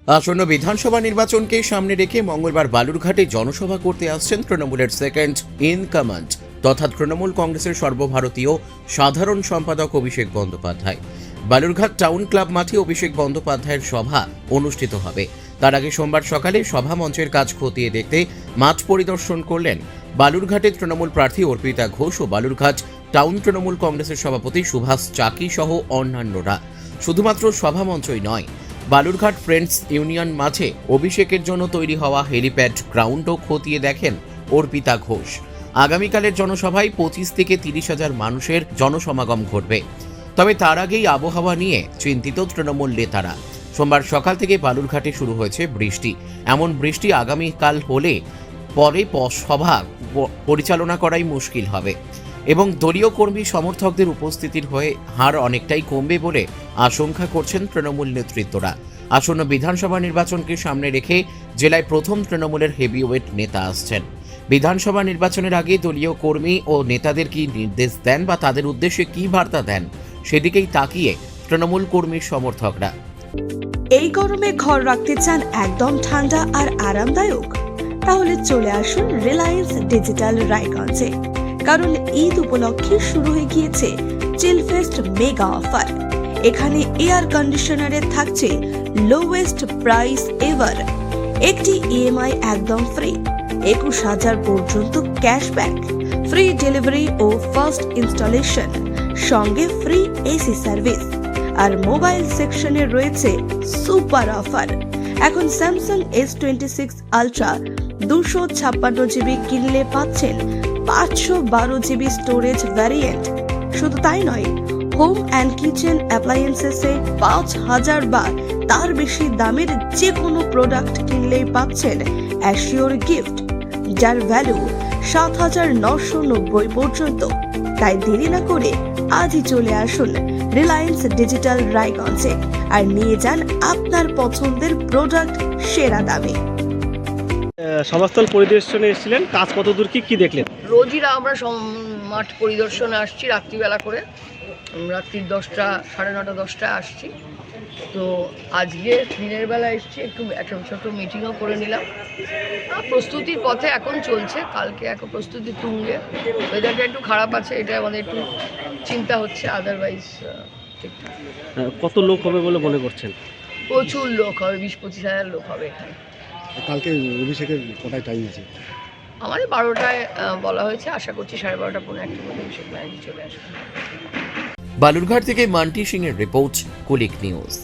আসন্ন বিধানসভা নির্বাচনকে সামনে রেখে মঙ্গলবার বালুরঘাটে জনসভা করতে আসছেন তৃণমূলের সেকেন্ড ইন কমান্ড তথা তৃণমূল কংগ্রেসের সর্বভারতীয় সাধারণ সম্পাদক অভিষেক বন্দ্যোপাধ্যায়। বালুরঘাট টাউন ক্লাব মাঠে অভিষেক বন্দ্যোপাধ্যায়ের সভা অনুষ্ঠিত হবে। তার আগে সোমবার সকালে সভা মঞ্চের কাজ খতিয়ে দেখতে মাঠ পরিদর্শন করলেন বালুরঘাটের তৃণমূল প্রার্থী অর্পিতা ঘোষ ও বালুরঘাট টাউন তৃণমূল কংগ্রেসের সভাপতি সুভাষ চাকি সহ অন্যান্যরা। শুধুমাত্র সভা মঞ্চই নয়, বালুরঘাট ফ্রেন্ডস ইউনিয়ন মাঠে অভিষেকের জন্য তৈরি হওয়া হেলিপ্যাড গ্রাউন্ডও খতিয়ে দেখেন অর্পিতা ঘোষ। আগামীকালের জনসভায় 25 থেকে 30,000 মানুষের জনসমাগম ঘটবে। তবে তার আগেই আবহাওয়া নিয়ে চিন্তিত তৃণমূল নেতারা। সোমবার সকাল থেকে বালুরঘাটে শুরু হয়েছে বৃষ্টি। এমন বৃষ্টি আগামীকাল হলে পরে সভা পরিচালনা করাই মুশকিল হবে এবং দলীয় কর্মী সমর্থকদের উপস্থিতির হয়ে হার অনেকটাই কমবে বলে আশঙ্কা করছেন তৃণমূল নেতৃত্বরা। আসন্ন বিধানসভা নির্বাচনকে সামনে রেখে জেলায় প্রথম তৃণমূলের হেভিওয়েট নেতা আসছেন। বিধানসভা নির্বাচনের আগে দলীয় কর্মী ও নেতাদের কি নির্দেশ দেন বা তাদের উদ্দেশ্যে কি বার্তা দেন, সেদিকেই তাকিয়ে তৃণমূল কর্মীর সমর্থকরা। এই গরমে ঘর রাখতে চান একদম ঠান্ডা আর আরামদায়ক? তাহলে চলে আসুন রিলায়েন্স ডিজিটাল রায়গঞ্জে, কারণ ঈদ উপলক্ষে শুরু হয়ে গিয়েছে চিলফেস্ট মেগা অফার। এখানে এয়ার কন্ডিশনারে থাকছে লোয়েস্ট প্রাইস এভার, একটি ইএমআই একদম ফ্রি, 21,000 পর্যন্ত ক্যাশব্যাক, ফ্রি ডেলিভারি ও ফার্স্ট ইনস্টলেশন, সঙ্গে ফ্রি এসি সার্ভিস। আর মোবাইল সেকশনে রয়েছে সুপার অফার। এখন স্যামসাং S26 আলট্রা 256 জিবি কিনলে পাচ্ছেন 512 জিবি স্টোরেজ ভ্যারিয়েন্ট। শুধু তাই নয়, হোম অ্যান্ড কিচেন অ্যাপ্লায়েন্সেসে 5,000 বা তার বেশি দামের যে কোনো প্রোডাক্ট কিনলেই পাচ্ছেন অ্যাসিওর গিফট, যার ভ্যালু 7,990 পর্যন্ত। তাই দেরি না করে আজই চলে আসুন রিলায়েন্স ডিজিটাল রায়গঞ্জে আর নিয়ে যান আপনার পছন্দের প্রোডাক্ট সেরা দামে। সভাস্থল পরিদর্শনে এসেছিলেন, কাজ কতদূর কি দেখলেন? রোজই আমরা মাঠ পরিদর্শনে আসছি রাত্রিবেলা করে, রাত্রির 10টা, 9:30, 10টায় আসছি। তো আজকে দিনের বেলা এসছি, একটু একটা ছোটো মিটিংও করে নিলাম। প্রস্তুতির পথে এখন চলছে, কালকে এখন প্রস্তুতি তুঙ্গে। ওয়েদারটা একটু খারাপ আছে, এটা আমাদের একটু চিন্তা হচ্ছে, আদারওয়াইজ ঠিকঠাক। কত লোক হবে বলে মনে করছেন? প্রচুর লোক হবে, 20-25 হাজার লোক হবে এখানে। কালকে অভিষেকের কটায় টাইম আছে? আমাদের 12টায় বলা হয়েছে, আশা করছি 12:30, 1:15 মধ্যে অভিষেক ব্যানার্জি চলে আসবে। বালুরঘাট থেকে মান্টি সিং এর রিপোর্ট, কুলিক নিউজ।